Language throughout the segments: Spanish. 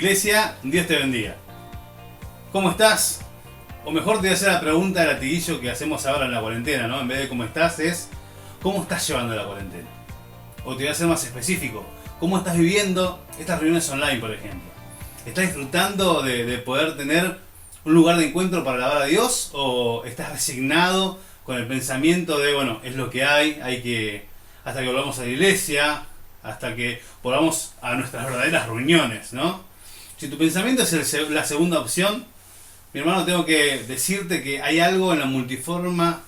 Iglesia, Dios te bendiga. ¿Cómo estás? O mejor te voy a hacer la pregunta de latiguillo que hacemos ahora en la cuarentena, ¿no? En vez de cómo estás, es ¿cómo estás llevando la cuarentena? O te voy a ser más específico, ¿cómo estás viviendo estas reuniones online, por ejemplo? ¿Estás disfrutando de poder tener un lugar de encuentro para alabar a Dios? ¿O estás resignado con el pensamiento de, bueno, es lo que hay que, hasta que volvamos a la iglesia, hasta que volvamos a nuestras verdaderas reuniones, ¿no? Si tu pensamiento es la segunda opción, mi hermano, tengo que decirte que hay algo en la multiforma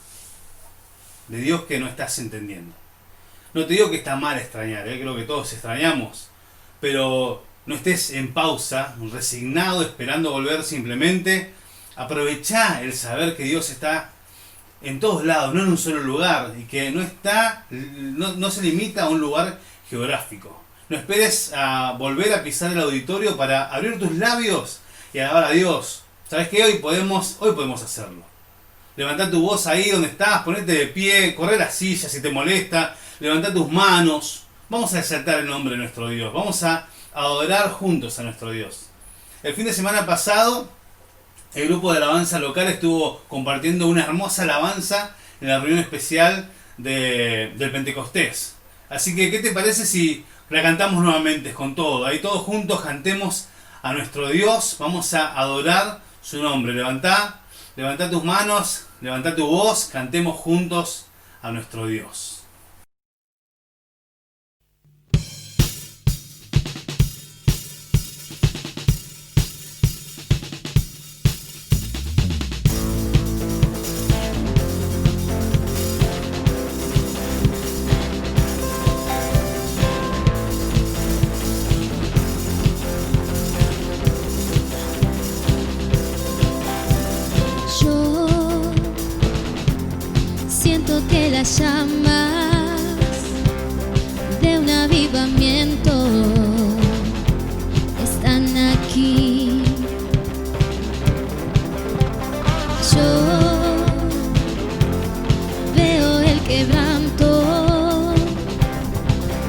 de Dios que no estás entendiendo. No te digo que está mal extrañar, creo que todos extrañamos, pero no estés en pausa, resignado, esperando volver simplemente. Aprovechá el saber que Dios está en todos lados, no en un solo lugar, y que no se limita a un lugar geográfico. No esperes a volver a pisar el auditorio para abrir tus labios y alabar a Dios. ¿Sabes qué? Hoy podemos hacerlo. Levantá tu voz ahí donde estás, ponete de pie, corre la silla si te molesta, levantá tus manos. Vamos a exaltar el nombre de nuestro Dios, vamos a adorar juntos a nuestro Dios. El fin de semana pasado, el grupo de alabanza local estuvo compartiendo una hermosa alabanza en la reunión especial del Pentecostés. Así que, ¿qué te parece si la cantamos nuevamente con todo? Ahí todos juntos cantemos a nuestro Dios, vamos a adorar su nombre. Levantá tus manos, levantá tu voz, cantemos juntos a nuestro Dios. Siento que las llamas de un avivamiento están aquí. Yo veo el quebranto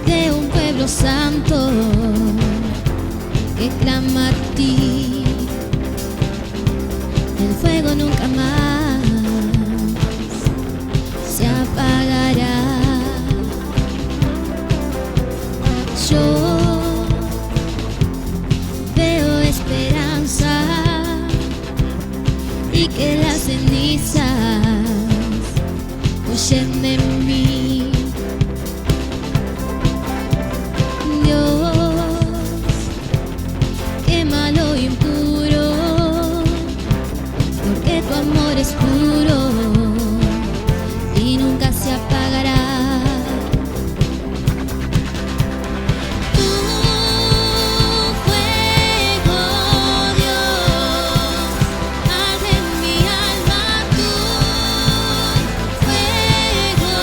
de un pueblo santo que clama a ti. El fuego nunca más se apagará. Yo veo esperanza y que las cenizas huyen de mí. Dios, quema lo impuro, porque tu amor es puro y nunca se apagará. Tu fuego, Dios, arde en mi alma. Tu fuego,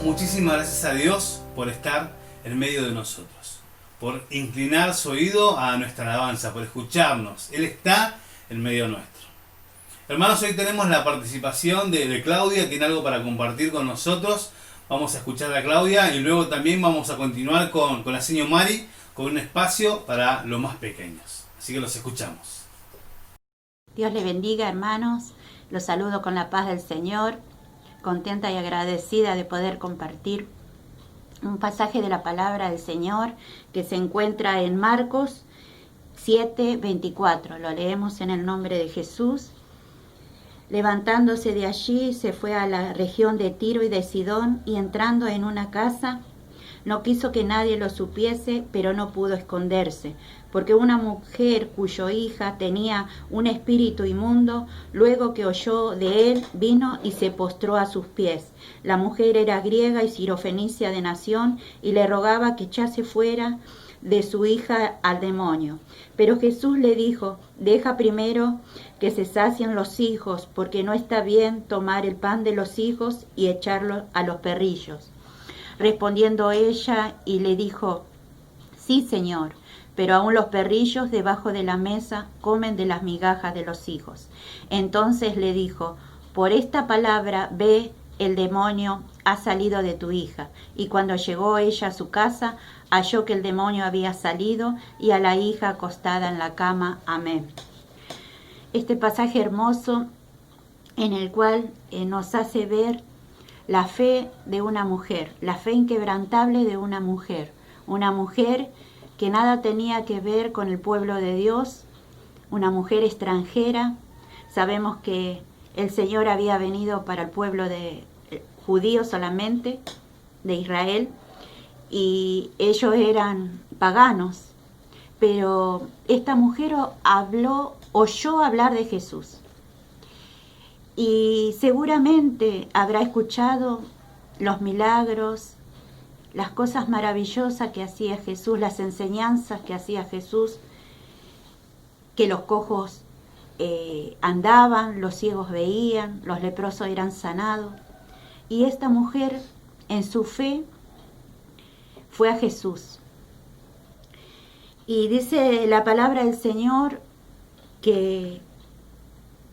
muchísimas gracias a Dios por estar en medio de nosotros, por inclinar su oído a nuestra alabanza, por escucharnos. Él está en medio nuestro. Hermanos, hoy tenemos la participación de Claudia, que tiene algo para compartir con nosotros. Vamos a escuchar a Claudia y luego también vamos a continuar con la señora Mari, con un espacio para los más pequeños. Así que los escuchamos. Dios les bendiga, hermanos. Los saludo con la paz del Señor, contenta y agradecida de poder compartir un pasaje de la palabra del Señor que se encuentra en Marcos 7:24. Lo leemos en el nombre de Jesús. Levantándose de allí, se fue a la región de Tiro y de Sidón, y entrando en una casa, no quiso que nadie lo supiese, pero no pudo esconderse, porque una mujer cuya hija tenía un espíritu inmundo, luego que oyó de él, vino y se postró a sus pies. La mujer era griega y sirofenicia de nación, y le rogaba que echase fuera de su hija al demonio. Pero Jesús le dijo: deja primero que se sacien los hijos, porque no está bien tomar el pan de los hijos y echarlo a los perrillos. Respondiendo ella y le dijo: sí, Señor, pero aún los perrillos debajo de la mesa comen de las migajas de los hijos. Entonces le dijo: por esta palabra, ve, el demonio ha salido de tu hija. Y cuando llegó ella a su casa, halló que el demonio había salido y a la hija acostada en la cama. Amén. Este pasaje hermoso en el cual nos hace ver la fe de una mujer, la fe inquebrantable de una mujer que nada tenía que ver con el pueblo de Dios, una mujer extranjera. Sabemos que el Señor había venido para el pueblo de judíos solamente, de Israel, y ellos eran paganos, pero esta mujer oyó hablar de Jesús, y seguramente habrá escuchado los milagros, las cosas maravillosas que hacía Jesús, las enseñanzas que hacía Jesús, que los cojos andaban, los ciegos veían, los leprosos eran sanados. Y esta mujer, en su fe, fue a Jesús. Y dice la palabra del Señor que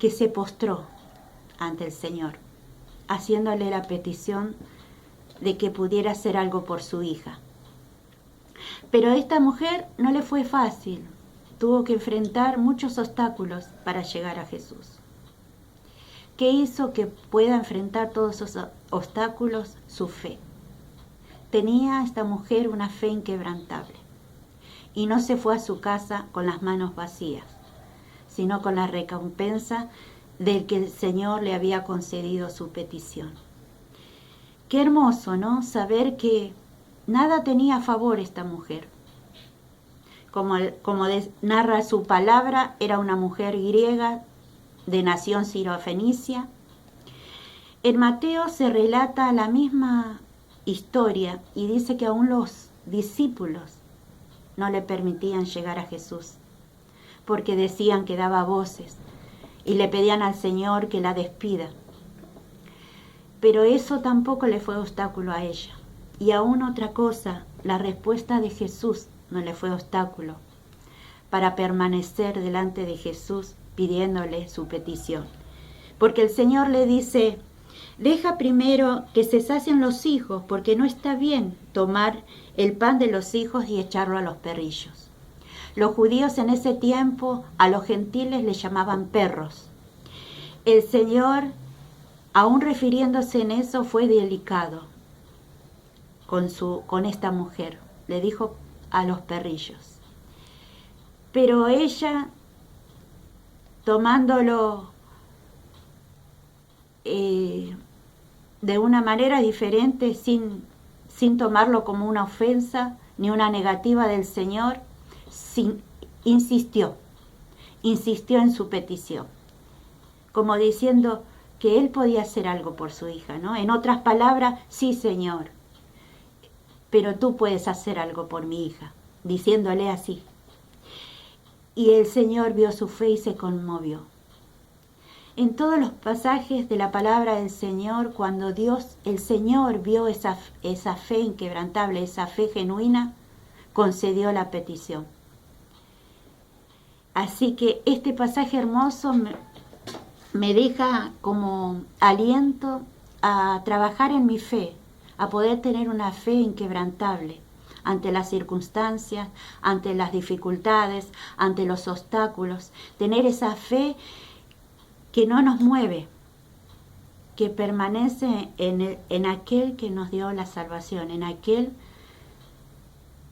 se postró ante el Señor, haciéndole la petición de que pudiera hacer algo por su hija. Pero a esta mujer no le fue fácil. Tuvo que enfrentar muchos obstáculos para llegar a Jesús. ¿Qué hizo que pueda enfrentar todos esos obstáculos? Su fe. Tenía esta mujer una fe inquebrantable. Y no se fue a su casa con las manos vacías, sino con la recompensa del que el Señor le había concedido su petición. Qué hermoso, ¿no? Saber que nada tenía a favor esta mujer. Como narra su palabra, era una mujer griega de nación sirofenicia. En Mateo se relata la misma historia y dice que aún los discípulos no le permitían llegar a Jesús, porque decían que daba voces y le pedían al Señor que la despida. Pero eso tampoco le fue obstáculo a ella. Y aún otra cosa, la respuesta de Jesús no le fue obstáculo para permanecer delante de Jesús pidiéndole su petición. Porque el Señor le dice: deja primero que se sacien los hijos, porque no está bien tomar el pan de los hijos y echarlo a los perrillos. Los judíos en ese tiempo a los gentiles les llamaban perros. El Señor, aún refiriéndose en eso, fue delicado con esta mujer. Le dijo a los perrillos. Pero ella, tomándolo de una manera diferente, sin tomarlo como una ofensa ni una negativa del Señor, insistió en su petición, como diciendo que él podía hacer algo por su hija, ¿no? En otras palabras: sí, Señor, pero tú puedes hacer algo por mi hija, diciéndole así. Y el Señor vio su fe y se conmovió. En todos los pasajes de la palabra del Señor, cuando Dios, el Señor, vio esa fe inquebrantable, esa fe genuina, concedió la petición. Así que este pasaje hermoso me deja como aliento a trabajar en mi fe, a poder tener una fe inquebrantable ante las circunstancias, ante las dificultades, ante los obstáculos. Tener esa fe que no nos mueve, que permanece en aquel que nos dio la salvación, en aquel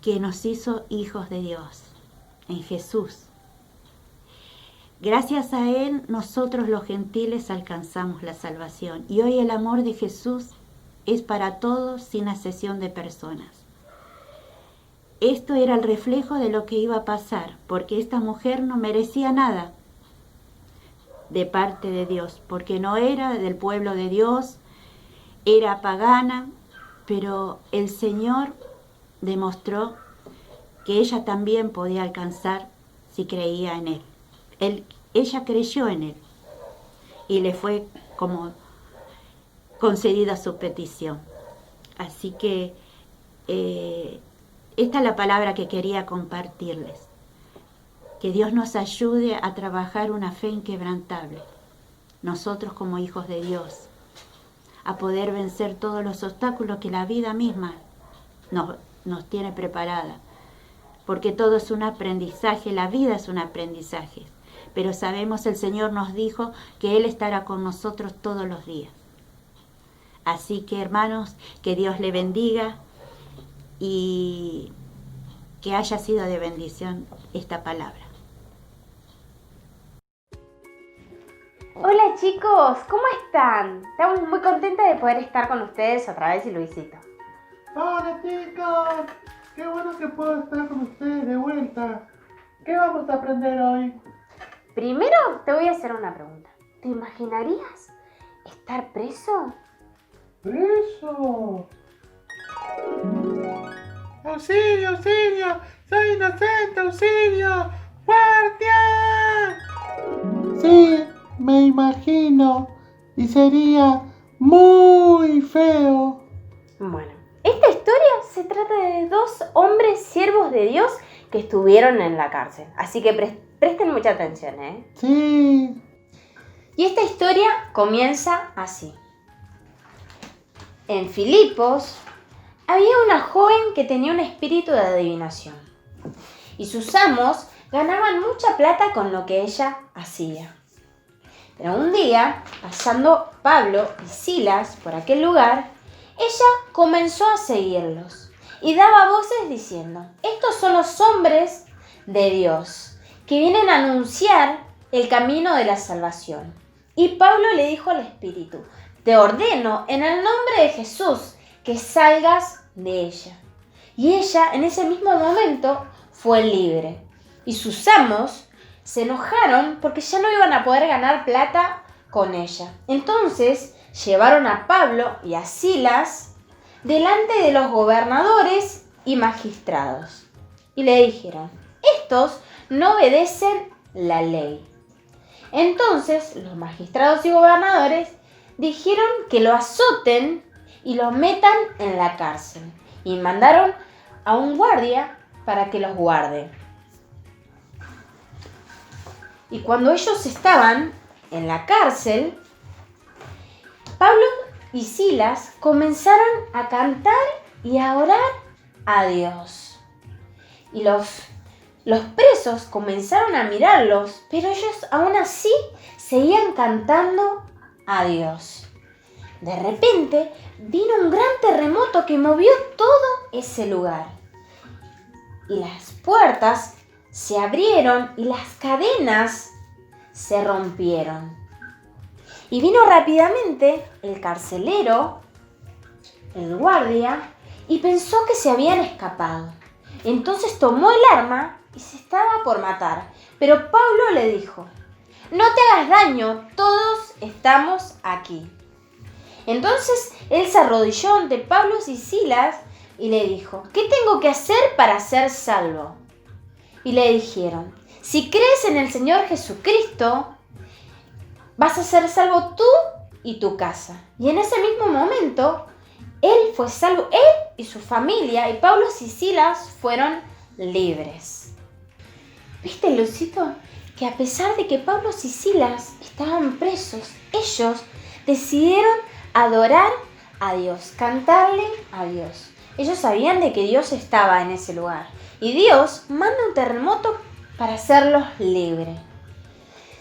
que nos hizo hijos de Dios, en Jesús. Gracias a Él, nosotros los gentiles alcanzamos la salvación. Y hoy el amor de Jesús es para todos sin excepción de personas. Esto era el reflejo de lo que iba a pasar, porque esta mujer no merecía nada de parte de Dios, porque no era del pueblo de Dios, era pagana, pero el Señor demostró que ella también podía alcanzar si creía en Él. Ella creyó en Él y le fue como concedida su petición. Así que esta es la palabra que quería compartirles. Que Dios nos ayude a trabajar una fe inquebrantable, nosotros como hijos de Dios, a poder vencer todos los obstáculos que la vida misma nos tiene preparada, porque todo es un aprendizaje, la vida es un aprendizaje, pero sabemos, el Señor nos dijo que Él estará con nosotros todos los días. Así que, hermanos, que Dios le bendiga y que haya sido de bendición esta palabra. Hola chicos, ¿cómo están? Estamos muy contentas de poder estar con ustedes otra vez y Luisito. Hola chicos, qué bueno que puedo estar con ustedes de vuelta. ¿Qué vamos a aprender hoy? Primero te voy a hacer una pregunta. ¿Te imaginarías estar preso? ¡Preso! ¡Auxilio, auxilio! ¡Soy inocente, auxilio! ¡Guardia! Sí, me imagino. Y sería muy feo. Bueno, esta historia se trata de dos hombres siervos de Dios que estuvieron en la cárcel. Así que presten mucha atención, ¿eh? Sí. Y esta historia comienza así. En Filipos había una joven que tenía un espíritu de adivinación. Y sus amos ganaban mucha plata con lo que ella hacía. Pero un día, pasando Pablo y Silas por aquel lugar, ella comenzó a seguirlos y daba voces diciendo: estos son los hombres de Dios que vienen a anunciar el camino de la salvación. Y Pablo le dijo al espíritu: te ordeno en el nombre de Jesús que salgas de ella. Y ella en ese mismo momento fue libre. Y sus amos se enojaron porque ya no iban a poder ganar plata con ella. Entonces llevaron a Pablo y a Silas delante de los gobernadores y magistrados. Y le dijeron: estos no obedecen la ley. Entonces los magistrados y gobernadores dijeron que lo azoten y lo metan en la cárcel. Y mandaron a un guardia para que los guarde. Y cuando ellos estaban en la cárcel, Pablo y Silas comenzaron a cantar y a orar a Dios. Y los presos comenzaron a mirarlos, pero ellos aún así seguían cantando a Dios. De repente vino un gran terremoto que movió todo ese lugar. Y las puertas se abrieron y las cadenas se rompieron. Y vino rápidamente el carcelero, el guardia, y pensó que se habían escapado. Entonces tomó el arma y se estaba por matar. Pero Pablo le dijo: no te hagas daño, todos estamos aquí. Entonces él se arrodilló ante Pablo y Silas y le dijo: ¿qué tengo que hacer para ser salvo? Y le dijeron: si crees en el Señor Jesucristo, vas a ser salvo tú y tu casa. Y en ese mismo momento, él fue salvo, él y su familia, y Pablo y Silas fueron libres. ¿Viste, Lucito? Que a pesar de que Pablo y Silas estaban presos, ellos decidieron adorar a Dios, cantarle a Dios. Ellos sabían de que Dios estaba en ese lugar. Y Dios manda un terremoto para hacerlos libres.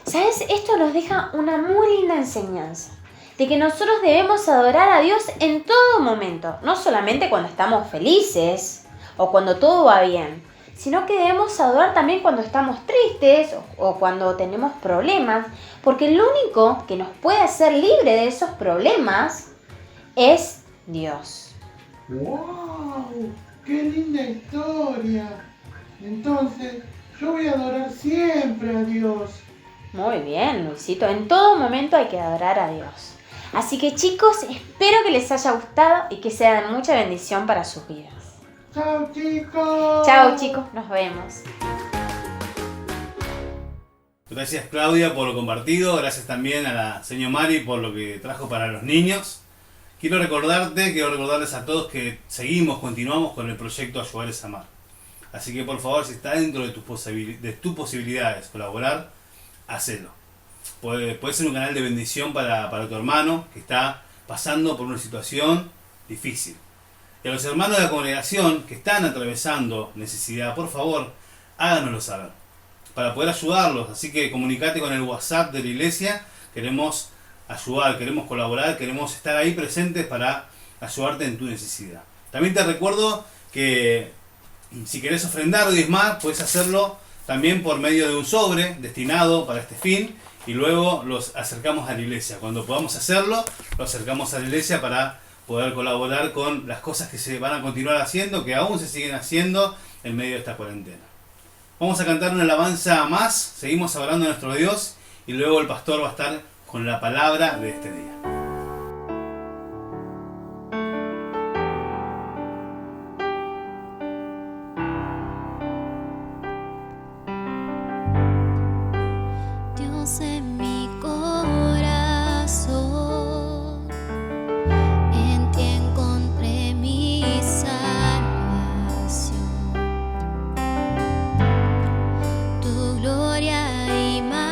¿Sabes? Esto nos deja una muy linda enseñanza. De que nosotros debemos adorar a Dios en todo momento. No solamente cuando estamos felices o cuando todo va bien. Sino que debemos adorar también cuando estamos tristes o cuando tenemos problemas. Porque lo único que nos puede hacer libre de esos problemas es Dios. ¡Wow! ¡Qué linda historia! Entonces, yo voy a adorar siempre a Dios. Muy bien, Luisito. En todo momento hay que adorar a Dios. Así que chicos, espero que les haya gustado y que sea de mucha bendición para sus vidas. ¡Chao, chicos! Chao, chicos. Nos vemos. Gracias, Claudia, por lo compartido. Gracias también a la señora Mari por lo que trajo para los niños. Quiero recordarles a todos que continuamos con el proyecto Ayudar es Amar. Así que por favor, si está dentro de tus posibilidades colaborar, hacelo. Puede ser un canal de bendición para tu hermano que está pasando por una situación difícil. Y a los hermanos de la congregación que están atravesando necesidad, por favor, háganoslo saber para poder ayudarlos. Así que comunicate con el WhatsApp de la iglesia. Queremos ayudar, queremos colaborar, queremos estar ahí presentes para ayudarte en tu necesidad. También te recuerdo que si querés ofrendar o diezmar, puedes hacerlo también por medio de un sobre destinado para este fin y luego los acercamos a la iglesia. Cuando podamos hacerlo, lo acercamos a la iglesia para poder colaborar con las cosas que se van a continuar haciendo, que aún se siguen haciendo en medio de esta cuarentena. Vamos a cantar una alabanza más, seguimos hablando de nuestro Dios y luego el pastor va a estar con la palabra de este día. Dios en mi corazón, en ti encontré mi salvación. Tu gloria y majestad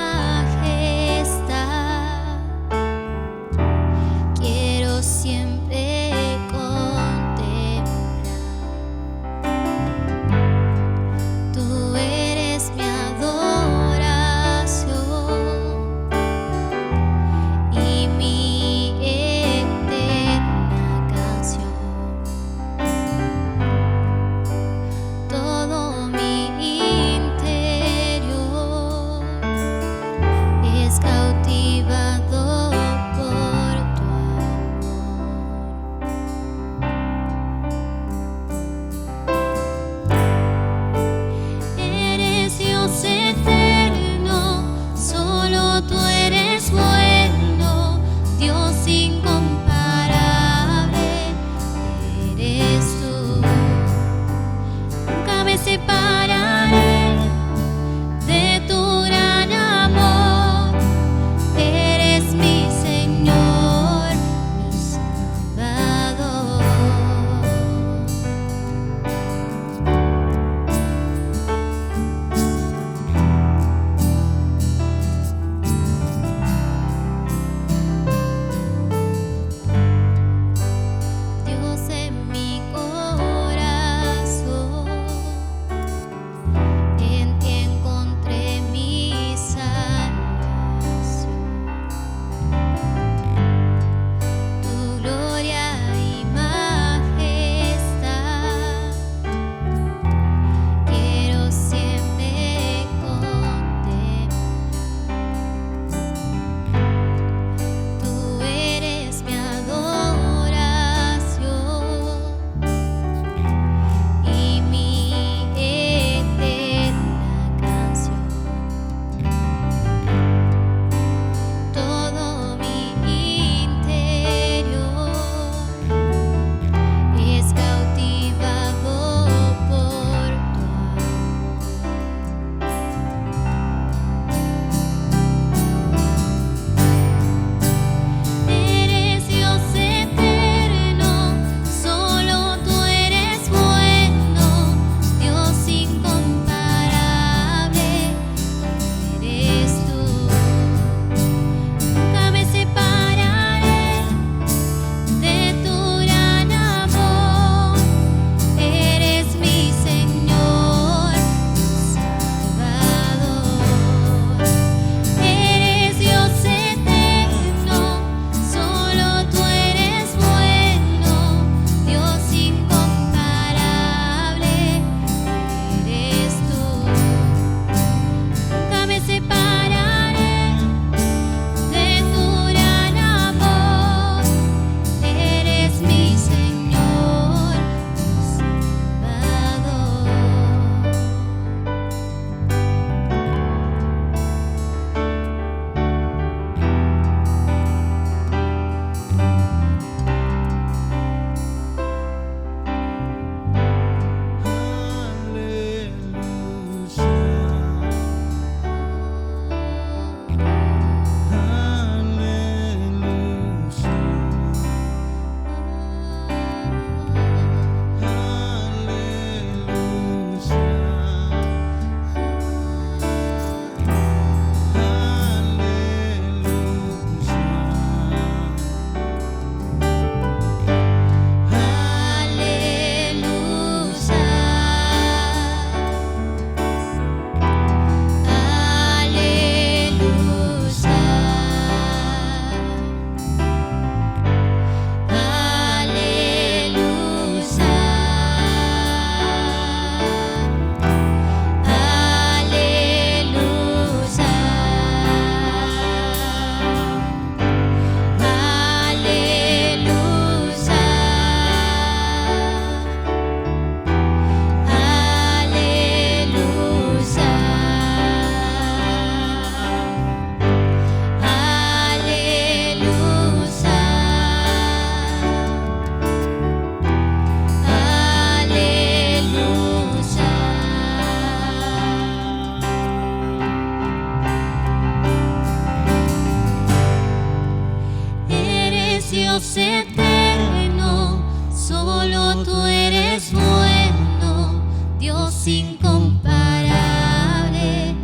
Dios eterno, solo tú eres bueno, Dios incomparable,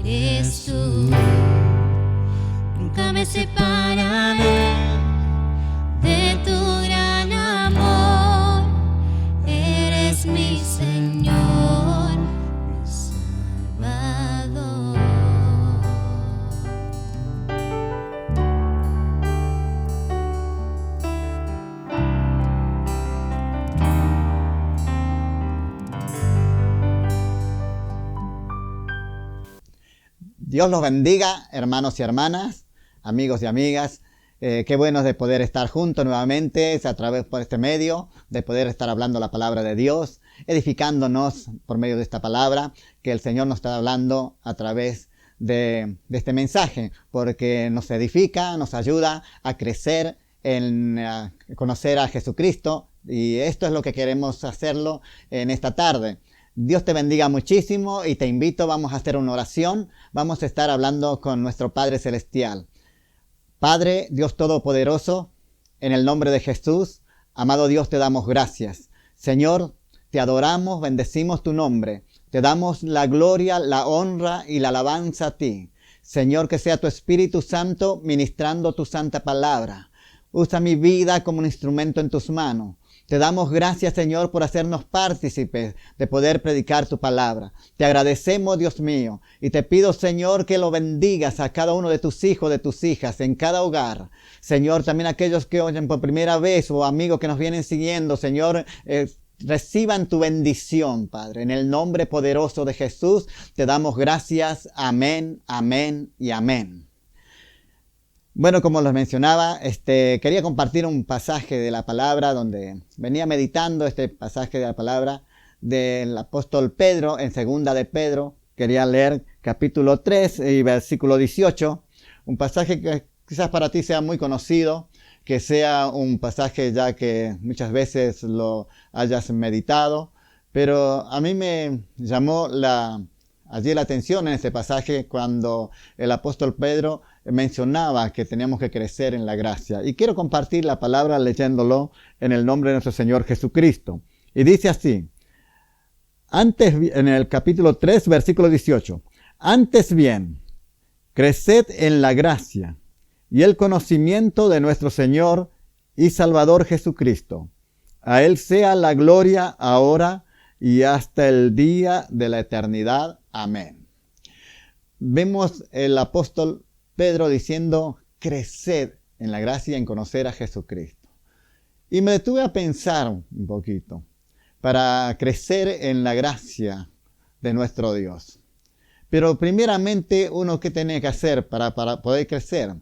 eres tú. Nunca me separaré de tu gran amor, eres mi Señor, mi Salvador. Dios los bendiga, hermanos y hermanas, amigos y amigas. Qué bueno de poder estar juntos nuevamente a través por este medio, de poder estar hablando la palabra de Dios, edificándonos por medio de esta palabra que el Señor nos está hablando a través de este mensaje, porque nos edifica, nos ayuda a crecer en conocer a Jesucristo, y esto es lo que queremos hacerlo en esta tarde. Dios te bendiga muchísimo y te invito, vamos a hacer una oración, vamos a estar hablando con nuestro Padre Celestial. Padre, Dios Todopoderoso, en el nombre de Jesús, amado Dios, te damos gracias. Señor, te adoramos, bendecimos tu nombre, te damos la gloria, la honra y la alabanza a ti. Señor, que sea tu Espíritu Santo ministrando tu santa palabra. Usa mi vida como un instrumento en tus manos. Te damos gracias, Señor, por hacernos partícipes de poder predicar tu palabra. Te agradecemos, Dios mío, y te pido, Señor, que lo bendigas a cada uno de tus hijos, de tus hijas, en cada hogar. Señor, también aquellos que oyen por primera vez o amigos que nos vienen siguiendo, Señor, reciban tu bendición, Padre. En el nombre poderoso de Jesús, te damos gracias. Amén, amén y amén. Bueno, como les mencionaba, quería compartir un pasaje de la palabra donde venía meditando este pasaje de la palabra del apóstol Pedro en segunda de Pedro. Quería leer capítulo 3 y versículo 18, un pasaje que quizás para ti sea muy conocido, que sea un pasaje ya que muchas veces lo hayas meditado, pero a mí me llamó allí la atención en este pasaje cuando el apóstol Pedro mencionaba que teníamos que crecer en la gracia. Y quiero compartir la palabra leyéndolo en el nombre de nuestro Señor Jesucristo. Y dice así, en el capítulo 3, versículo 18, antes bien, creced en la gracia y el conocimiento de nuestro Señor y Salvador Jesucristo. A Él sea la gloria ahora y hasta el día de la eternidad. Amén. Vemos el apóstol Pedro diciendo, creced en la gracia y en conocer a Jesucristo. Y me detuve a pensar un poquito, para crecer en la gracia de nuestro Dios. Pero primeramente, uno, ¿qué tenía que hacer para poder crecer?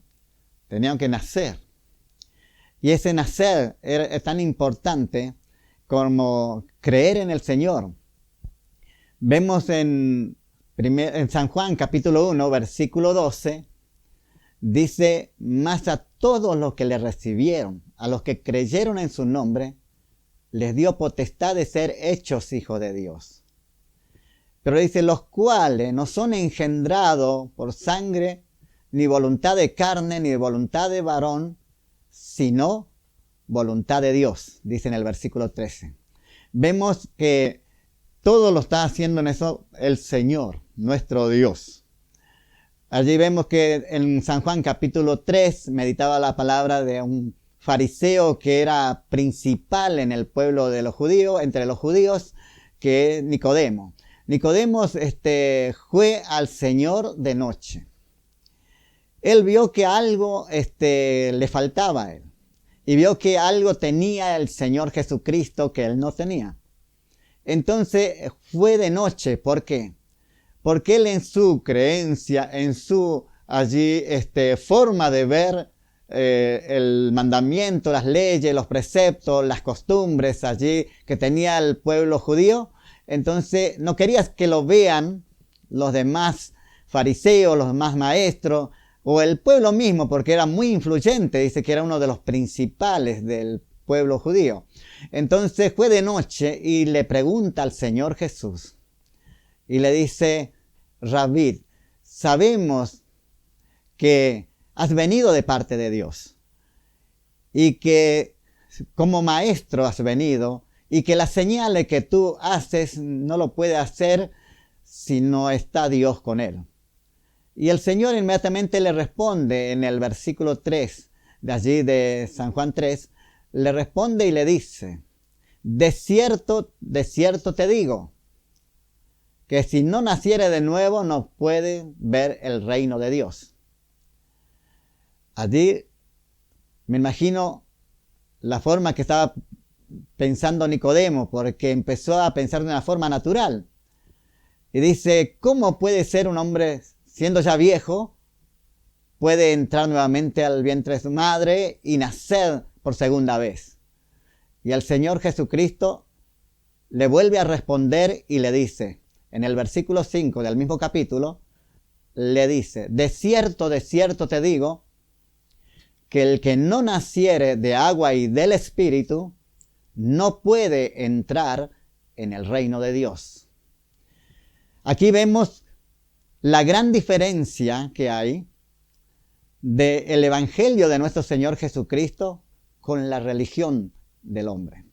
Tenían que nacer. Y ese nacer es tan importante como creer en el Señor. Vemos en San Juan capítulo 1, versículo 12, dice, mas a todos los que le recibieron, a los que creyeron en su nombre, les dio potestad de ser hechos hijos de Dios. Pero dice, los cuales no son engendrados por sangre, ni voluntad de carne, ni voluntad de varón, sino voluntad de Dios, dice en el versículo 13. Vemos que todo lo está haciendo en eso el Señor, nuestro Dios. Allí vemos que en San Juan capítulo 3 meditaba la palabra de un fariseo que era principal en el pueblo de los judíos, entre los judíos, que es Nicodemo. Nicodemo fue al Señor de noche. Él vio que algo le faltaba a él. Y vio que algo tenía el Señor Jesucristo que él no tenía. Entonces fue de noche. ¿Por qué? Porque él en su creencia, en su forma de ver el mandamiento, las leyes, los preceptos, las costumbres allí que tenía el pueblo judío, entonces no quería que lo vean los demás fariseos, los demás maestros, o el pueblo mismo, porque era muy influyente, dice que era uno de los principales del pueblo judío. Entonces fue de noche y le pregunta al Señor Jesús, y le dice, Rabí, sabemos que has venido de parte de Dios. y que como maestro has venido y que las señales que tú haces no lo puede hacer si no está Dios con él. Y el Señor inmediatamente le responde en el versículo 3 de allí de San Juan 3, le responde y le dice, de cierto te digo, que si no naciere de nuevo no puede ver el reino de Dios. Allí me imagino la forma que estaba pensando Nicodemo, porque empezó a pensar de una forma natural. Y dice, ¿cómo puede ser un hombre, siendo ya viejo, puede entrar nuevamente al vientre de su madre y nacer por segunda vez? Y el Señor Jesucristo le vuelve a responder y le dice, en el versículo 5 del mismo capítulo, le dice, de cierto te digo, que el que no naciere de agua y del Espíritu, no puede entrar en el reino de Dios. Aquí vemos la gran diferencia que hay del Evangelio de nuestro Señor Jesucristo con la religión del hombre.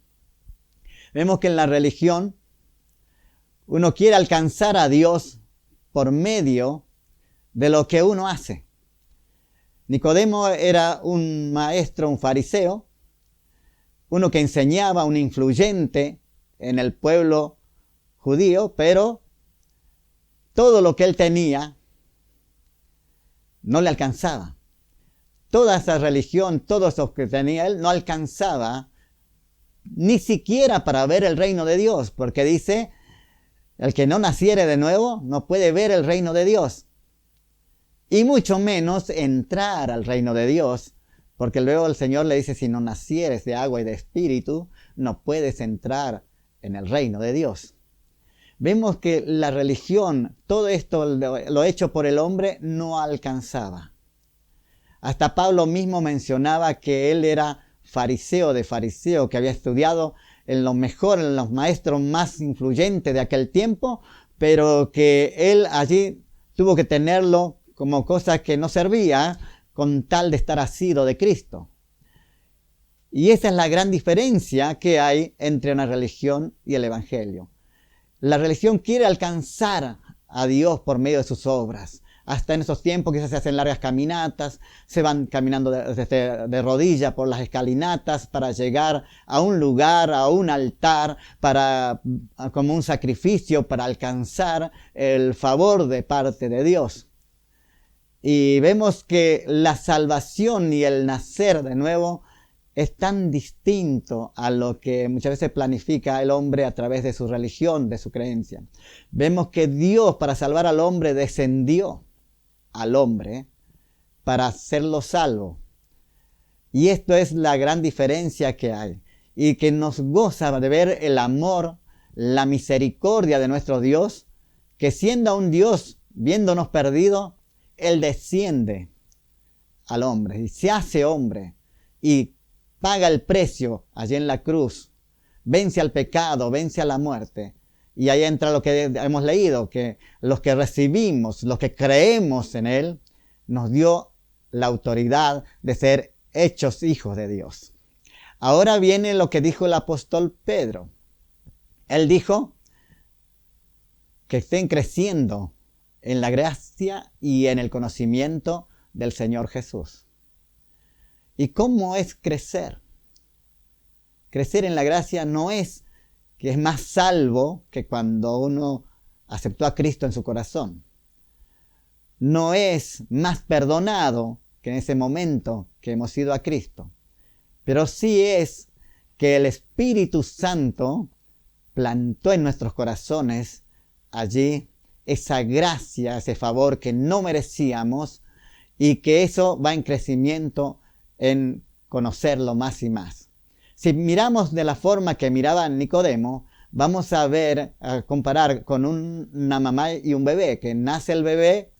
Vemos que en la religión uno quiere alcanzar a Dios por medio de lo que uno hace. Nicodemo era un maestro, un fariseo, uno que enseñaba, un influyente en el pueblo judío, pero todo lo que él tenía no le alcanzaba. Toda esa religión, todo eso que tenía él no alcanzaba ni siquiera para ver el reino de Dios, porque dice, el que no naciere de nuevo no puede ver el reino de Dios. Y mucho menos entrar al reino de Dios, porque luego el Señor le dice, si no nacieres de agua y de espíritu, no puedes entrar en el reino de Dios. Vemos que la religión, todo esto lo hecho por el hombre, no alcanzaba. Hasta Pablo mismo mencionaba que él era fariseo de fariseo, que había estudiado en lo mejor, en los maestros más influyentes de aquel tiempo, pero que él allí tuvo que tenerlo como cosa que no servía con tal de estar asido de Cristo. Y esa es la gran diferencia que hay entre una religión y el Evangelio. La religión quiere alcanzar a Dios por medio de sus obras. Hasta en esos tiempos quizás se hacen largas caminatas, se van caminando de rodillas por las escalinatas para llegar a un lugar, a un altar, como un sacrificio para alcanzar el favor de parte de Dios. Y vemos que la salvación y el nacer de nuevo es tan distinto a lo que muchas veces planifica el hombre a través de su religión, de su creencia. Vemos que Dios, para salvar al hombre, descendió al hombre para hacerlo salvo. Y esto es la gran diferencia que hay. Y que nos goza de ver el amor, la misericordia de nuestro Dios, que siendo un Dios, viéndonos perdidos, Él desciende al hombre y se hace hombre y paga el precio allí en la cruz, vence al pecado, vence a la muerte. Y ahí entra lo que hemos leído, que los que recibimos, los que creemos en Él, nos dio la autoridad de ser hechos hijos de Dios. Ahora viene lo que dijo el apóstol Pedro. Él dijo que estén creciendo en la gracia y en el conocimiento del Señor Jesús. ¿Y cómo es crecer? Crecer en la gracia no es que es más salvo que cuando uno aceptó a Cristo en su corazón. No es más perdonado que en ese momento que hemos ido a Cristo. Pero sí es que el Espíritu Santo plantó en nuestros corazones allí esa gracia, ese favor que no merecíamos, y que eso va en crecimiento en conocerlo más y más. Si miramos de la forma que miraba Nicodemo, vamos a ver, a comparar con una mamá y un bebé, que nace el bebé,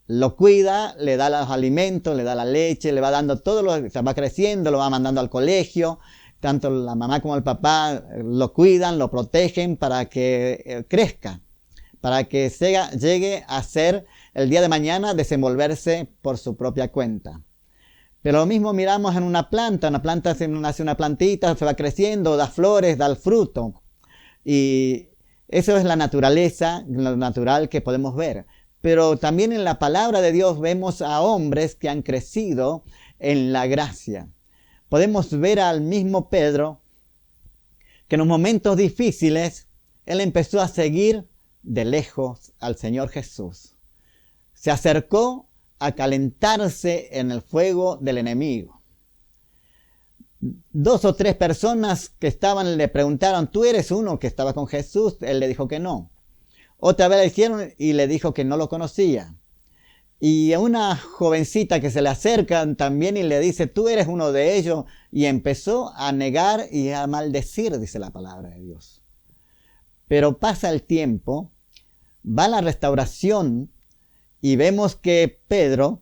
lo cuida, le da los alimentos, le da la leche, le va dando todo, se va creciendo, lo va mandando al colegio. Tanto la mamá como el papá lo cuidan, lo protegen para que crezca, para que llegue a ser el día de mañana desenvolverse por su propia cuenta. Pero lo mismo miramos en una planta nace una plantita, se va creciendo, da flores, da el fruto. Y eso es la naturaleza, lo natural que podemos ver. Pero también en la palabra de Dios vemos a hombres que han crecido en la gracia. Podemos ver al mismo Pedro que en los momentos difíciles él empezó a seguir de lejos al Señor Jesús. Se acercó a calentarse en el fuego del enemigo. 2 o 3 personas que estaban le preguntaron, ¿tú eres uno que estaba con Jesús? Él le dijo que no. Otra vez le hicieron y le dijo que no lo conocía. Y a una jovencita que se le acerca también y le dice, tú eres uno de ellos. Y empezó a negar y a maldecir, dice la palabra de Dios. Pero pasa el tiempo, va la restauración y vemos que Pedro,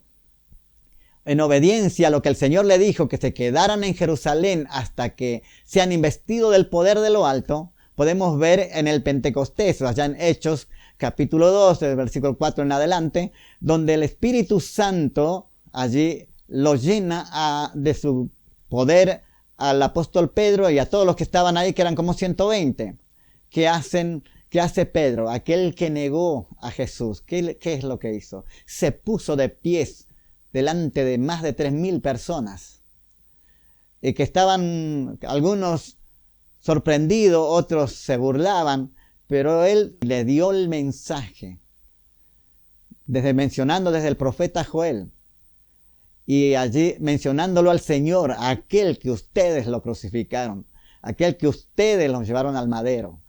en obediencia a lo que el Señor le dijo, que se quedaran en Jerusalén hasta que sean investidos del poder de lo alto, podemos ver en el Pentecostés, allá en Hechos, capítulo 2, del versículo 4 en adelante, donde el Espíritu Santo allí lo llena de su poder al apóstol Pedro y a todos los que estaban ahí, que eran como 120. ¿Qué hace Pedro? Aquel que negó a Jesús. ¿Qué es lo que hizo? Se puso de pies delante de más de 3.000 personas. Y que estaban algunos sorprendidos, otros se burlaban, pero él le dio el mensaje, mencionando desde el profeta Joel, y allí mencionándolo al Señor, aquel que ustedes lo crucificaron, aquel que ustedes lo llevaron al madero.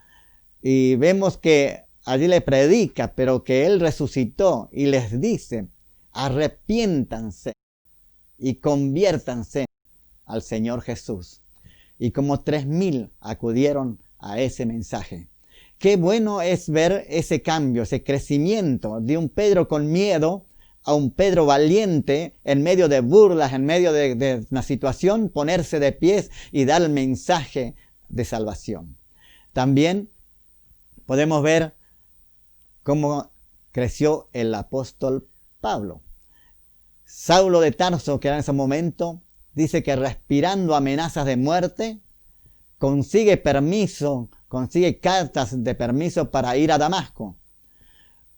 Y vemos que allí le predica, pero que él resucitó y les dice, arrepiéntanse y conviértanse al Señor Jesús. Y como 3.000 acudieron a ese mensaje. Qué bueno es ver ese cambio, ese crecimiento de un Pedro con miedo a un Pedro valiente en medio de burlas, en medio de una situación, ponerse de pies y dar el mensaje de salvación. También podemos ver cómo creció el apóstol Pablo. Saulo de Tarso, que era en ese momento, dice que respirando amenazas de muerte, consigue cartas de permiso para ir a Damasco.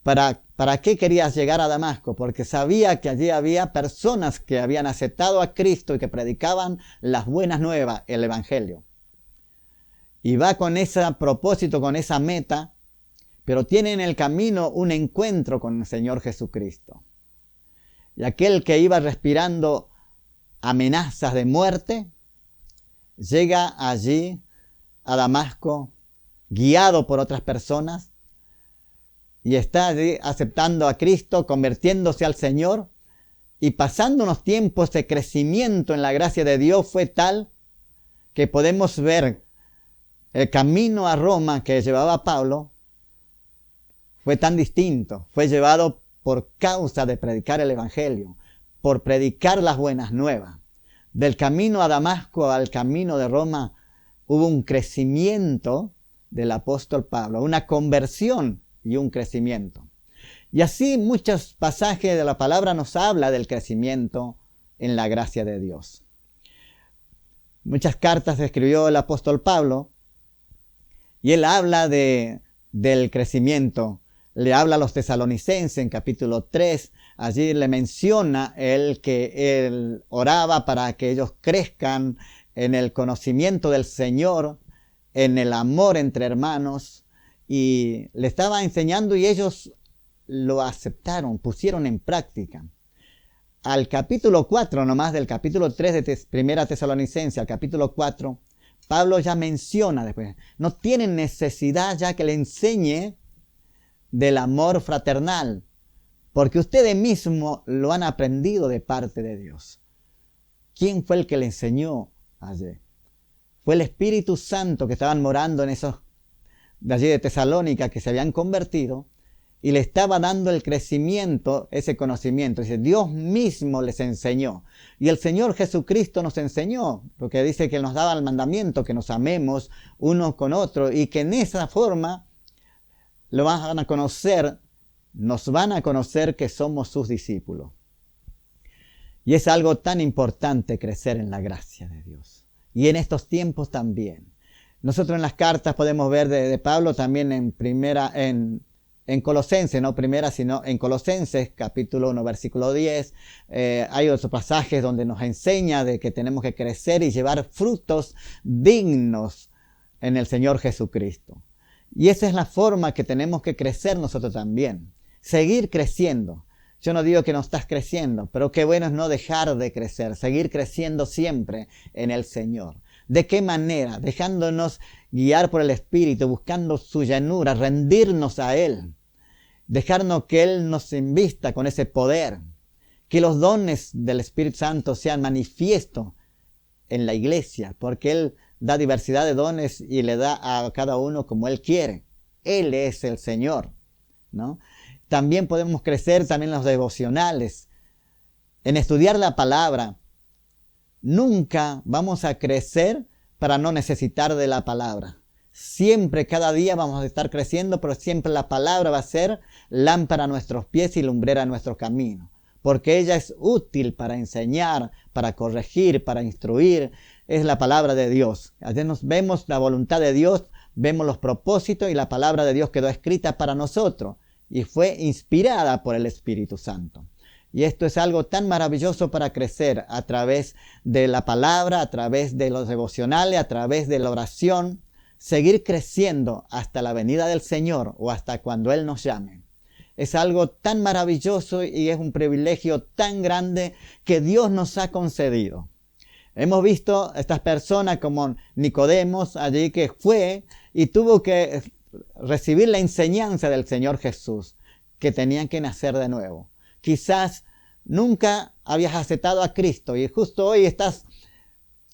¿Para qué querías llegar a Damasco? Porque sabía que allí había personas que habían aceptado a Cristo y que predicaban las buenas nuevas, el Evangelio. Y va con ese propósito, con esa meta, pero tiene en el camino un encuentro con el Señor Jesucristo. Y aquel que iba respirando amenazas de muerte, llega allí a Damasco, guiado por otras personas, y está allí aceptando a Cristo, convirtiéndose al Señor, y pasando unos tiempos de crecimiento en la gracia de Dios fue tal que podemos ver el camino a Roma que llevaba a Pablo fue tan distinto. Fue llevado por causa de predicar el Evangelio, por predicar las buenas nuevas. Del camino a Damasco al camino de Roma hubo un crecimiento del apóstol Pablo, una conversión y un crecimiento. Y así muchos pasajes de la palabra nos habla del crecimiento en la gracia de Dios. Muchas cartas escribió el apóstol Pablo y él habla del crecimiento. Le habla a los tesalonicenses en capítulo 3. Allí le menciona que él oraba para que ellos crezcan en el conocimiento del Señor, en el amor entre hermanos. Y le estaba enseñando y ellos lo aceptaron, pusieron en práctica. Al capítulo 4, nomás del capítulo 3 de Primera Tesalonicenses, al capítulo 4, Pablo ya menciona después, no tienen necesidad ya que le enseñe del amor fraternal, porque ustedes mismos lo han aprendido de parte de Dios. ¿Quién fue el que le enseñó allí? Fue el Espíritu Santo que estaban morando en esos de allí de Tesalónica que se habían convertido y le estaba dando el crecimiento, ese conocimiento. Dice, Dios mismo les enseñó. Y el Señor Jesucristo nos enseñó, porque dice que nos daba el mandamiento, que nos amemos unos con otros y que en esa forma lo van a conocer, nos van a conocer que somos sus discípulos. Y es algo tan importante crecer en la gracia de Dios. Y en estos tiempos también. Nosotros en las cartas podemos ver de Pablo también en Colosenses, no primera, sino en Colosenses, capítulo 1, versículo 10. Hay otros pasajes donde nos enseña de que tenemos que crecer y llevar frutos dignos en el Señor Jesucristo. Y esa es la forma que tenemos que crecer nosotros también. Seguir creciendo. Yo no digo que no estás creciendo, pero qué bueno es no dejar de crecer, seguir creciendo siempre en el Señor. ¿De qué manera? Dejándonos guiar por el Espíritu, buscando su llanura, rendirnos a Él. Dejarnos que Él nos invista con ese poder. Que los dones del Espíritu Santo sean manifiestos en la iglesia, porque Él da diversidad de dones y le da a cada uno como Él quiere. Él es el Señor, ¿no? También podemos crecer también en los devocionales, en estudiar la palabra. Nunca vamos a crecer para no necesitar de la palabra. Siempre, cada día vamos a estar creciendo, pero siempre la palabra va a ser lámpara a nuestros pies y lumbrera a nuestro camino. Porque ella es útil para enseñar, para corregir, para instruir. Es la palabra de Dios. Así nos vemos la voluntad de Dios, vemos los propósitos y la palabra de Dios quedó escrita para nosotros. Y fue inspirada por el Espíritu Santo. Y esto es algo tan maravilloso para crecer a través de la palabra, a través de los devocionales, a través de la oración. Seguir creciendo hasta la venida del Señor o hasta cuando Él nos llame. Es algo tan maravilloso y es un privilegio tan grande que Dios nos ha concedido. Hemos visto estas personas como Nicodemos allí que fue y tuvo que recibir la enseñanza del Señor Jesús, que tenían que nacer de nuevo. Quizás nunca habías aceptado a Cristo y justo hoy estás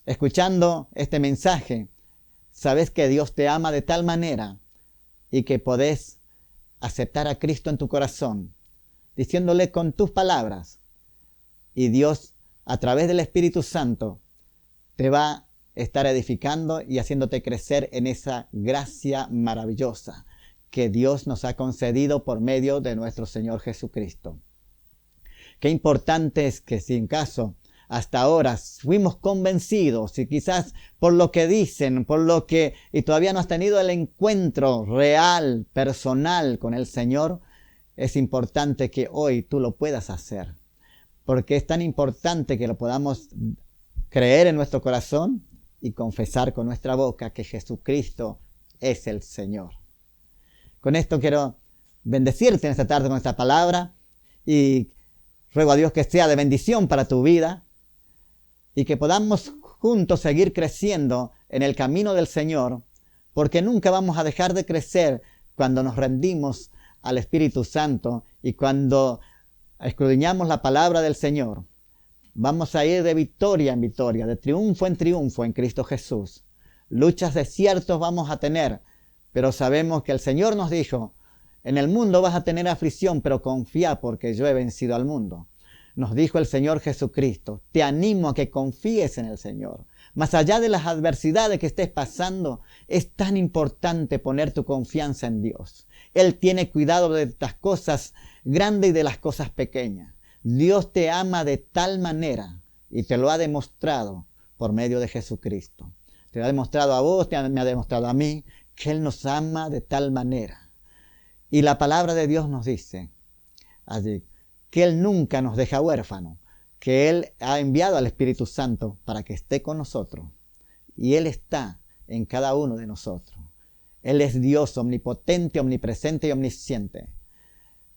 escuchando este mensaje. Sabes que Dios te ama de tal manera y que podés aceptar a Cristo en tu corazón, diciéndole con tus palabras. Y Dios, a través del Espíritu Santo, te va a estar edificando y haciéndote crecer en esa gracia maravillosa que Dios nos ha concedido por medio de nuestro Señor Jesucristo. Qué importante es que si en caso hasta ahora fuimos convencidos y quizás por lo que dicen, y todavía no has tenido el encuentro real, personal con el Señor, es importante que hoy tú lo puedas hacer. Porque es tan importante que lo podamos creer en nuestro corazón y confesar con nuestra boca que Jesucristo es el Señor. Con esto quiero bendecirte en esta tarde con esta palabra y ruego a Dios que sea de bendición para tu vida y que podamos juntos seguir creciendo en el camino del Señor, porque nunca vamos a dejar de crecer cuando nos rendimos al Espíritu Santo y cuando escudriñamos la palabra del Señor. Vamos a ir de victoria en victoria, de triunfo en Cristo Jesús. Luchas, desiertos vamos a tener, pero sabemos que el Señor nos dijo, en el mundo vas a tener aflicción, pero confía porque yo he vencido al mundo. Nos dijo el Señor Jesucristo, te animo a que confíes en el Señor. Más allá de las adversidades que estés pasando, es tan importante poner tu confianza en Dios. Él tiene cuidado de estas cosas grandes y de las cosas pequeñas. Dios te ama de tal manera y te lo ha demostrado por medio de Jesucristo. Te lo ha demostrado a vos, me ha demostrado a mí, que Él nos ama de tal manera. Y la palabra de Dios nos dice allí que Él nunca nos deja huérfanos, que Él ha enviado al Espíritu Santo para que esté con nosotros. Y Él está en cada uno de nosotros. Él es Dios omnipotente, omnipresente y omnisciente.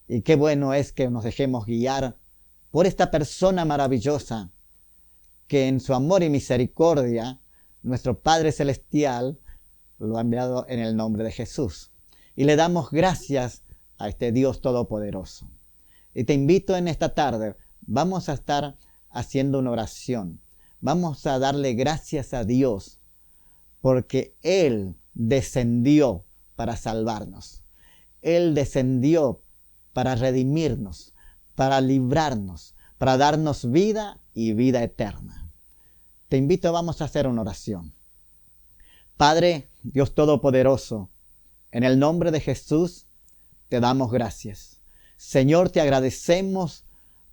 Y qué bueno es que nos dejemos guiar por esta persona maravillosa que en su amor y misericordia, nuestro Padre Celestial lo ha enviado en el nombre de Jesús. Y le damos gracias a este Dios Todopoderoso. Y te invito en esta tarde, vamos a estar haciendo una oración. Vamos a darle gracias a Dios porque Él descendió para salvarnos. Él descendió para redimirnos, para librarnos, para darnos vida y vida eterna. Te invito, vamos a hacer una oración. Padre, Dios Todopoderoso, en el nombre de Jesús, te damos gracias. Señor, te agradecemos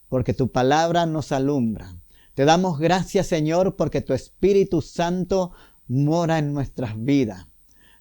porque tu palabra nos alumbra. Te damos gracias, Señor, porque tu Espíritu Santo mora en nuestras vidas.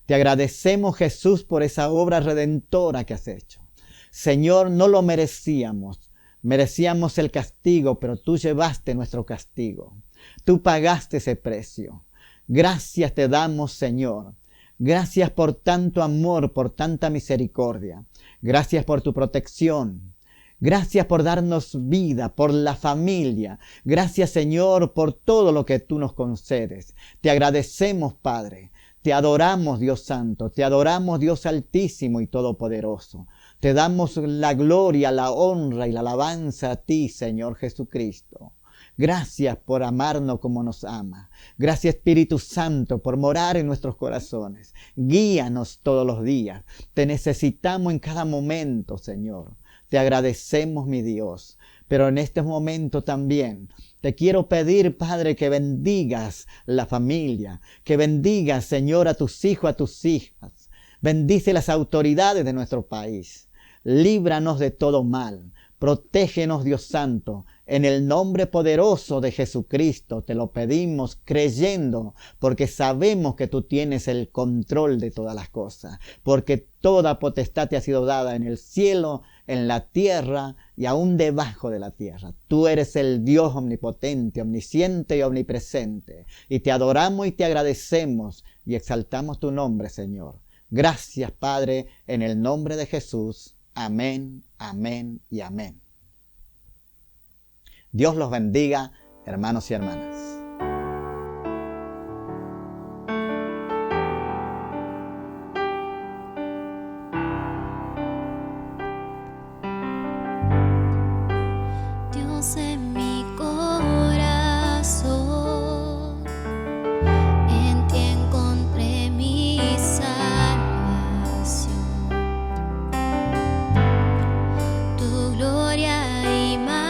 Te agradecemos, Jesús, por esa obra redentora que has hecho. Señor, no lo merecíamos. Merecíamos el castigo, pero tú llevaste nuestro castigo. Tú pagaste ese precio. Gracias te damos, Señor. Gracias por tanto amor, por tanta misericordia. Gracias por tu protección. Gracias por darnos vida, por la familia. Gracias, Señor, por todo lo que tú nos concedes. Te agradecemos, Padre. Te adoramos, Dios Santo. Te adoramos, Dios Altísimo y Todopoderoso. Te damos la gloria, la honra y la alabanza a ti, Señor Jesucristo. Gracias por amarnos como nos ama. Gracias, Espíritu Santo, por morar en nuestros corazones. Guíanos todos los días. Te necesitamos en cada momento, Señor. Te agradecemos, mi Dios. Pero en este momento también te quiero pedir, Padre, que bendigas la familia. Que bendigas, Señor, a tus hijos, a tus hijas. Bendice las autoridades de nuestro país. Líbranos de todo mal. Protégenos, Dios Santo. En el nombre poderoso de Jesucristo te lo pedimos creyendo, porque sabemos que tú tienes el control de todas las cosas, porque toda potestad te ha sido dada en el cielo, en la tierra y aún debajo de la tierra. Tú eres el Dios omnipotente, omnisciente y omnipresente, y te adoramos y te agradecemos y exaltamos tu nombre, Señor. Gracias, Padre, en el nombre de Jesús. Amén, amén y amén. Dios los bendiga, hermanos y hermanas. Dios en mi corazón, en ti encontré mi salvación. Tu gloria y majestad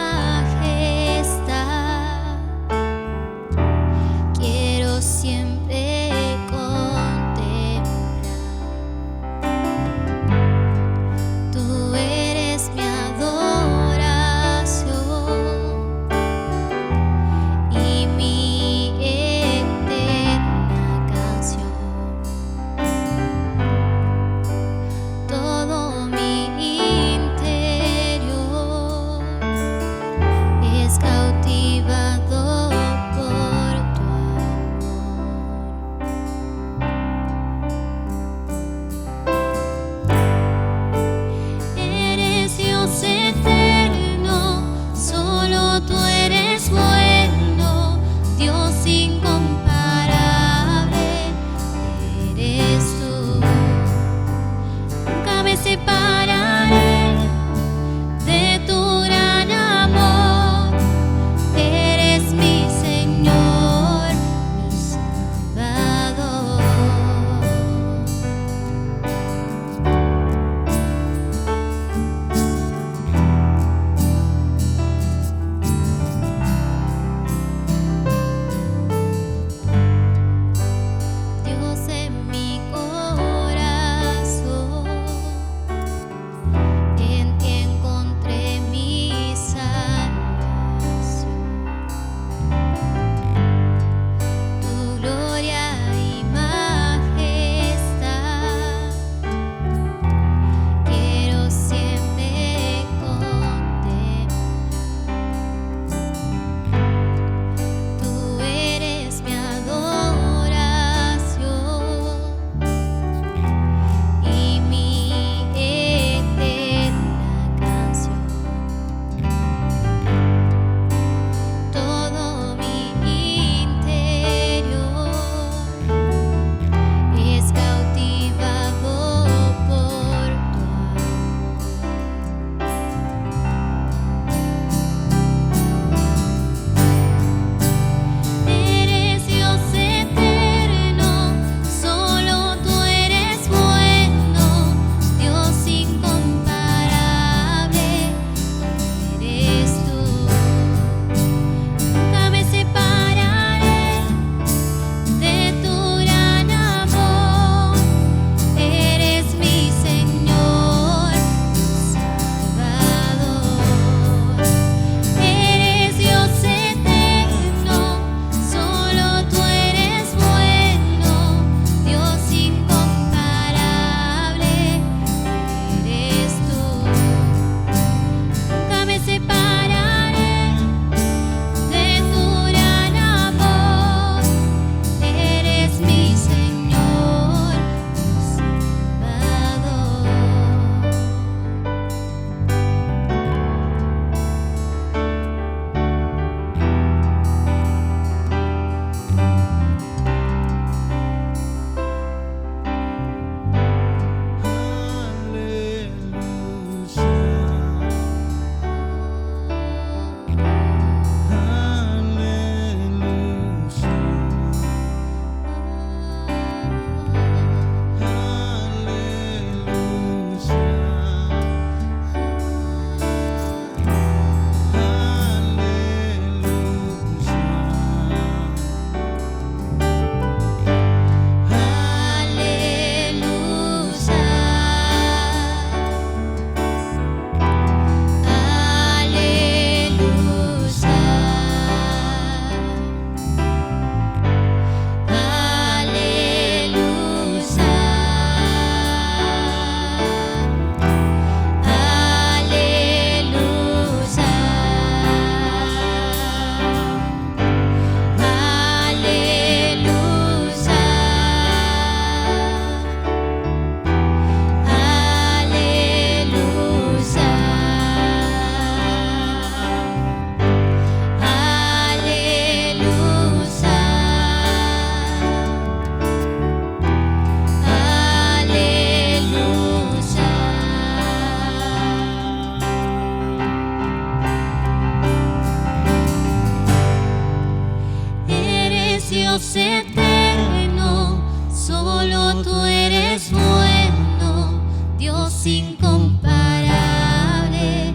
Dios eterno, solo tú eres bueno, Dios incomparable,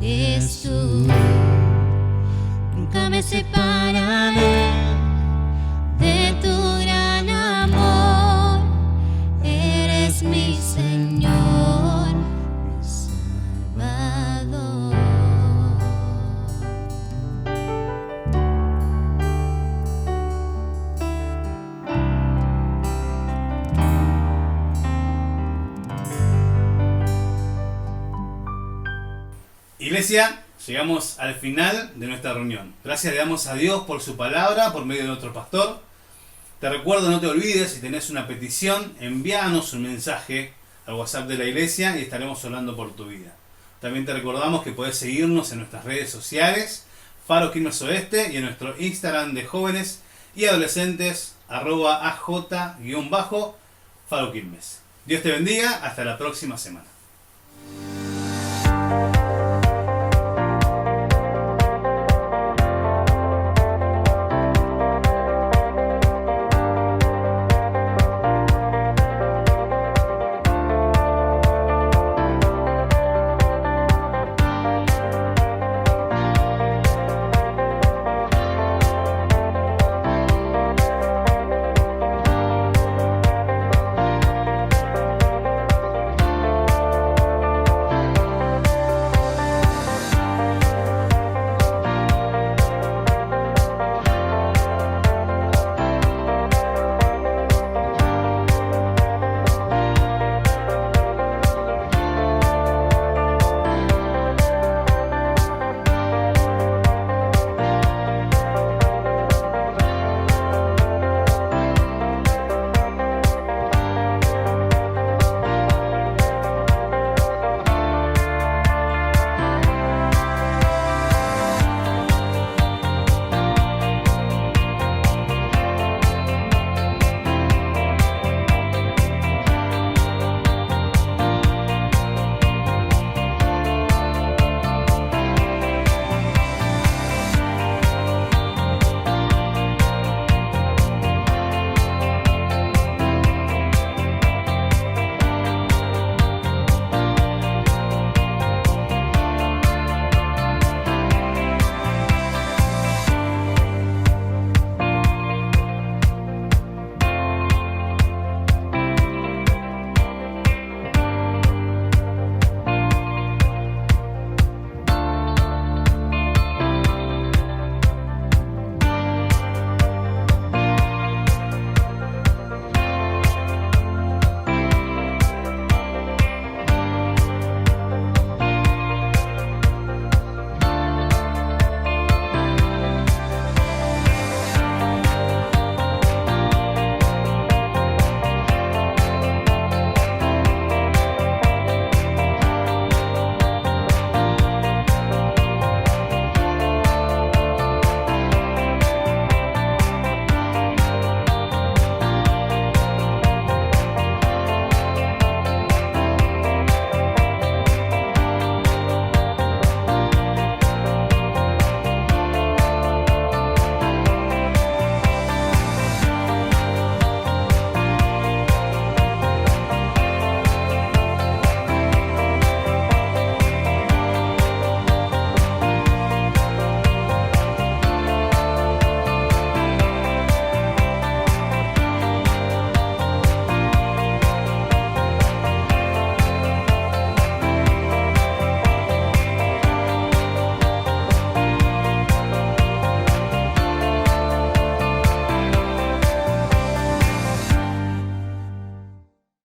eres tú. Nunca me separaré de tu gran amor, eres mi Señor, mi Salvador. Iglesia, llegamos al final de nuestra reunión. Gracias le damos a Dios por su palabra, por medio de nuestro pastor. Te recuerdo, no te olvides, si tenés una petición, envíanos un mensaje al WhatsApp de la iglesia y estaremos orando por tu vida. También te recordamos que podés seguirnos en nuestras redes sociales, Faro Quilmes Oeste, y en nuestro Instagram de jóvenes y adolescentes, @aj_Faro Quilmes. Dios te bendiga, hasta la próxima semana.